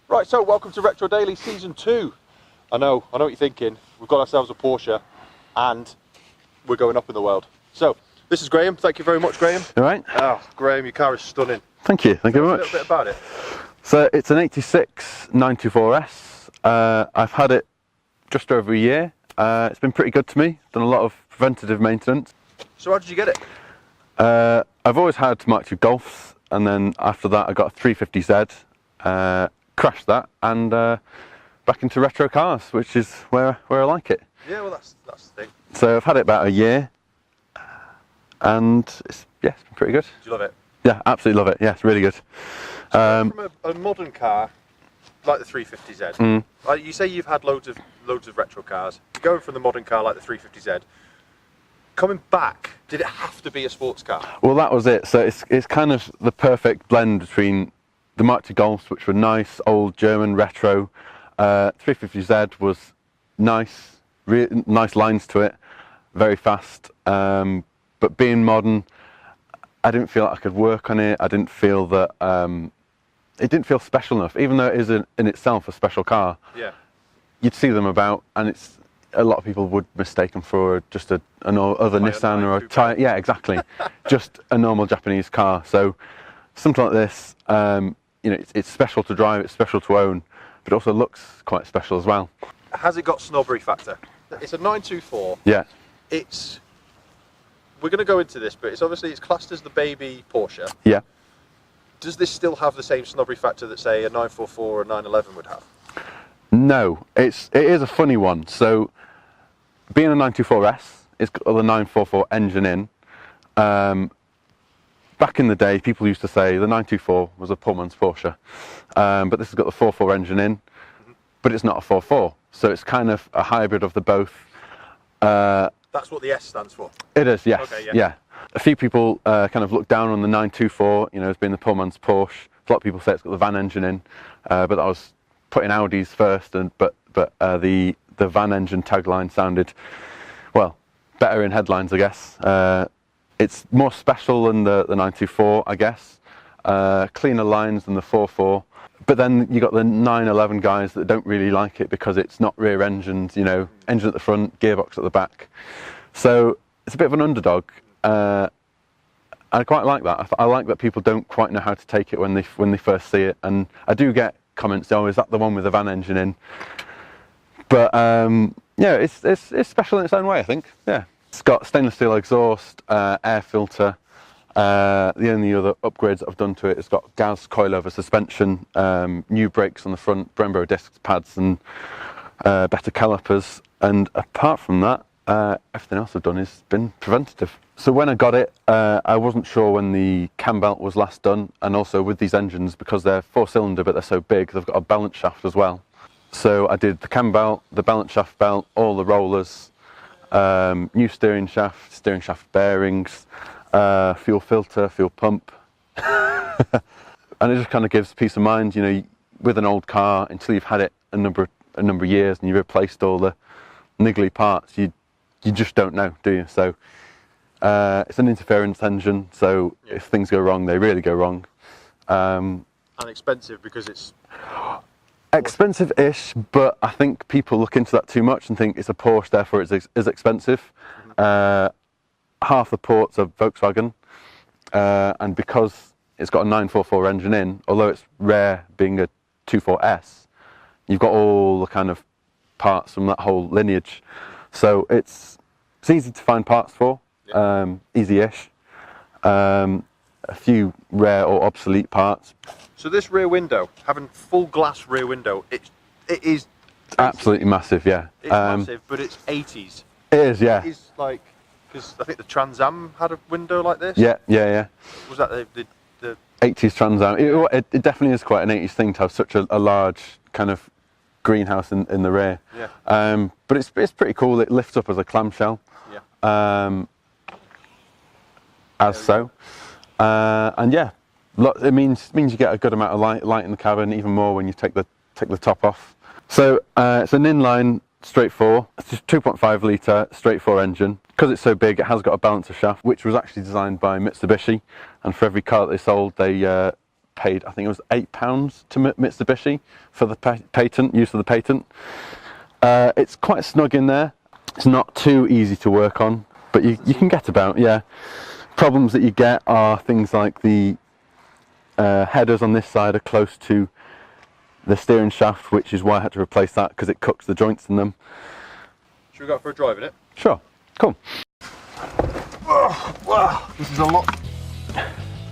Right, so welcome to Retro Daily Season 2. I know what you're thinking. We've got ourselves a Porsche and we're going up in the world. So, this is Graham. Thank you very much, Graham. All right. Oh, Graham, your car is stunning. Thank you very much. A little bit about it. So, it's an 86 924S. I've had it just over a year. It's been pretty good to me. Done a lot of preventative maintenance. So, how did you get it? I've always had Mark II Golfs, and then after that I got a 350Z. Crashed that and back into retro cars, which is where I like it. Yeah, well that's the thing. So I've had it about a year, and it's been pretty good. Do you love it? Yeah, absolutely love it. Yeah, it's really good. So from a modern car like the 350Z, like you say you've had loads of retro cars. Going from the modern car like the 350Z, coming back, did it have to be a sports car? Well, that was it. So it's kind of the perfect blend between the Mark II Golfs, which were nice, old German retro. 350Z was nice, nice lines to it, very fast. But being modern, I didn't feel like I could work on it. I didn't feel that it didn't feel special enough, even though it is in itself a special car. Yeah. You'd see them about, and a lot of people would mistake them for just an other Nissan or a Thai. Yeah, exactly. Just a normal Japanese car. So something like this. You know, it's special to drive, it's special to own, but it also looks quite special as well. Has it got snobbery factor? It's a 924. Yeah. We're going to go into this, but it's classed as the baby Porsche. Yeah. Does this still have the same snobbery factor that, say, a 944 or a 911 would have? No, it is a funny one. So, being a 924S, it's got the 944 engine in. Back in the day, people used to say the 924 was a poor man's Porsche, but this has got the 44 engine in, but it's not a 44, so it's kind of a hybrid of the both. That's what the S stands for? It is, yes. Okay, yeah. A few people kind of look down on the 924, you know, as being the poor man's Porsche. A lot of people say it's got the van engine in, but that was putting Audis first, but the van engine tagline sounded, well, better in headlines, I guess. It's more special than the 924, I guess. Cleaner lines than the 44. But then you got the 911 guys that don't really like it because it's not rear engined, you know, engine at the front, gearbox at the back. So it's a bit of an underdog. I quite like that. I like that people don't quite know how to take it when they first see it. And I do get comments, oh, is that the one with the van engine in? But yeah, it's special in its own way, I think. Yeah. It's got stainless steel exhaust, air filter. The only other upgrades that I've done to it, it's got gas coilover suspension, new brakes on the front, Brembo disc pads, and better calipers. And apart from that, everything else I've done has been preventative. So when I got it, I wasn't sure when the cam belt was last done, and also with these engines, because they're 4-cylinder but they're so big, they've got a balance shaft as well. So I did the cam belt, the balance shaft belt, all the rollers, new steering shaft bearings, fuel filter, fuel pump. And it just kind of gives peace of mind, you know, with an old car, until you've had it a number of years and you've replaced all the niggly parts, you just don't know, do you? So it's an interference engine, so if things go wrong, they really go wrong. And expensive because it's... Expensive-ish, but I think people look into that too much and think it's a Porsche, therefore it's expensive. Half the ports are Volkswagen, and because it's got a 944 engine in, although it's rare being a 24S, you've got all the kind of parts from that whole lineage. So it's easy to find parts for, easy-ish. A few rare or obsolete parts. So this rear window, having full glass rear window, it is absolutely massive, yeah. It's massive, but it's 80s. It is, yeah. It is like, because I think the Trans Am had a window like this. Yeah. Was that the 80s Trans Am? It definitely is quite an 80s thing to have such a large kind of greenhouse in the rear. Yeah. But it's pretty cool. It lifts up as a clamshell. Yeah. And yeah, it means you get a good amount of light in the cabin, even more when you take the top off. So it's an inline straight four. It's just 2.5 litre straight four engine. Because it's so big, it has got a balancer shaft, which was actually designed by Mitsubishi. And for every car that they sold, they paid, I think it was £8 to Mitsubishi for the patent, use of the patent. It's quite snug in there. It's not too easy to work on, but you can get about, yeah. Problems that you get are things like the headers on this side are close to the steering shaft, which is why I had to replace that, because it cooks the joints in them. Should we go for a drive in it? Sure, cool. Oh, wow, this is a lot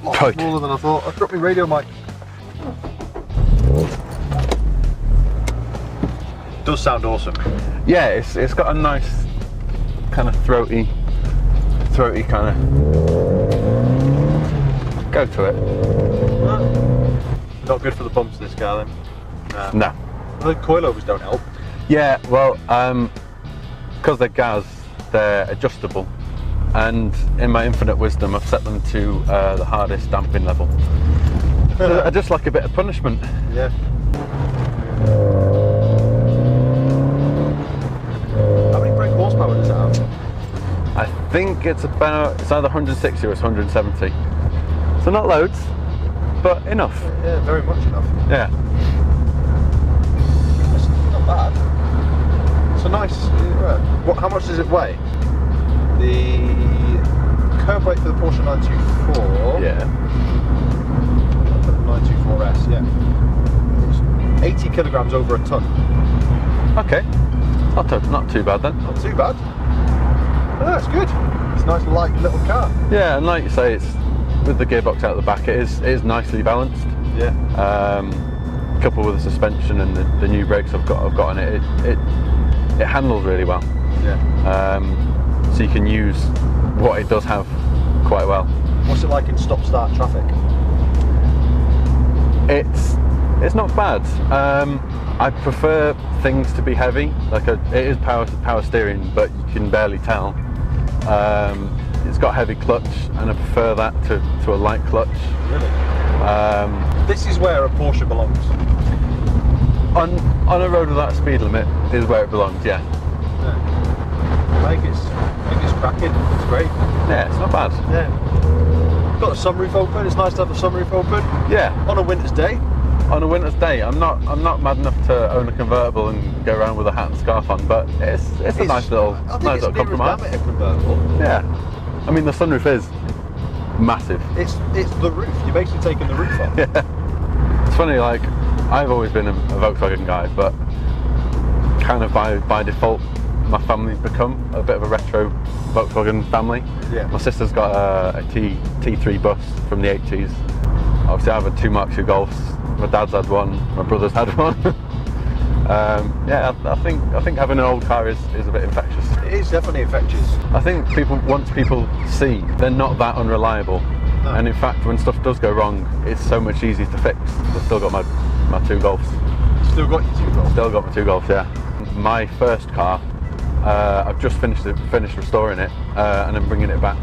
smaller than I thought. I've dropped my radio mic. It does sound awesome. Yeah, it's got a nice kind of throaty kind of go to it. Not good for the bumps, this car then. No. The coilovers don't help. Yeah, well, because they're gas, they're adjustable, and in my infinite wisdom, I've set them to the hardest damping level. I just like a bit of punishment. Yeah. How many brake horsepower does it have? I think it's either 160 or it's 170. So not loads, but enough. Yeah, very much enough. Yeah. It's not bad. It's a nice. How much does it weigh? The curb weight for the Porsche 924. Yeah. 924S. Yeah. It's 80 kilograms over a ton. Okay. Not too bad then. Not too bad. Oh, that's good. It's a nice light little car. Yeah, and like you say, it's with the gearbox out the back, it is nicely balanced. Yeah. Coupled with the suspension and the new brakes I've got on it, it handles really well. Yeah. So you can use what it does have quite well. What's it like in stop-start traffic? It's not bad. I prefer things to be heavy. Like it is power steering, but you can barely tell. It's got heavy clutch, and I prefer that to a light clutch. Really? This is where a Porsche belongs. On a road without a speed limit is where it belongs. Yeah. I think it's cracking. It's great. Yeah, it's not bad. Yeah. Got the sunroof open. It's nice to have the sunroof open. Yeah. On a winter's day. On a winter's day, I'm not mad enough to own a convertible and go around with a hat and scarf on, but it's a nice little compromise. A convertible. Yeah. I mean, the sunroof is massive. It's the roof. You're basically taking the roof off. Yeah. It's funny, like, I've always been a Volkswagen guy, but kind of by default, my family's become a bit of a retro Volkswagen family. Yeah. My sister's got a T3 bus from the 80s. Obviously, I have 2 Mark II Golfs. My dad's had one. My brother's had one. Yeah, I think having an old car is a bit infectious. It is definitely infectious. I think once people see they're not that unreliable, and in fact, when stuff does go wrong, it's so much easier to fix. I've still got my 2 Golfs. Still got your 2 Golfs? Still got my 2 Golfs, yeah. My first car, I've just finished restoring it, and I'm bringing it back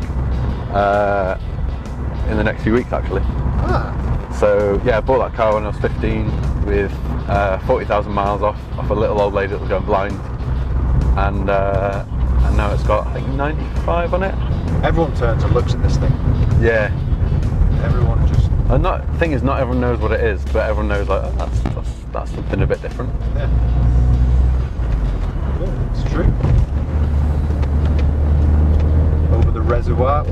in the next few weeks, actually. Ah. So yeah, I bought that car when I was 15 with 40,000 miles off a little old lady that was going blind, and now it's got, I think, 95 on it. Everyone turns and looks at this thing. Yeah. Everyone just. And the thing is, not everyone knows what it is, but everyone knows, like, oh, that's something a bit different. Yeah. Yeah, it's true. Over the reservoir.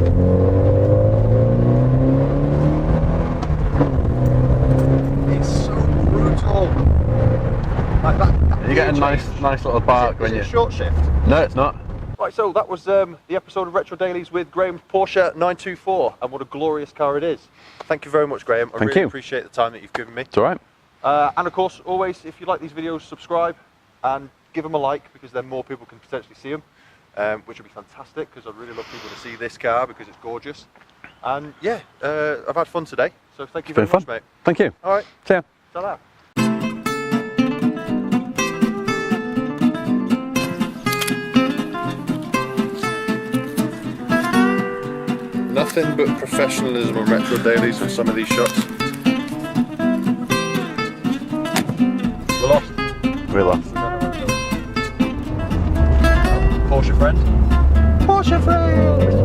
Like that you get a nice little bark when you. Is it short shift? No, it's not. Right, so that was the episode of Retro Dailies with Graham's Porsche 924, and what a glorious car it is. Thank you very much, Graham. I really appreciate the time that you've given me. It's all right. And of course, always, if you like these videos, subscribe and give them a like, because then more people can potentially see them, which would be fantastic, because I'd really love people to see this car because it's gorgeous. And yeah, I've had fun today, so thank you very much, mate. Thank you. All right. See ya. Ta-da. Nothing but professionalism on Retro Dailies on some of these shots. We're lost. We're lost. Porsche friend. Porsche friend!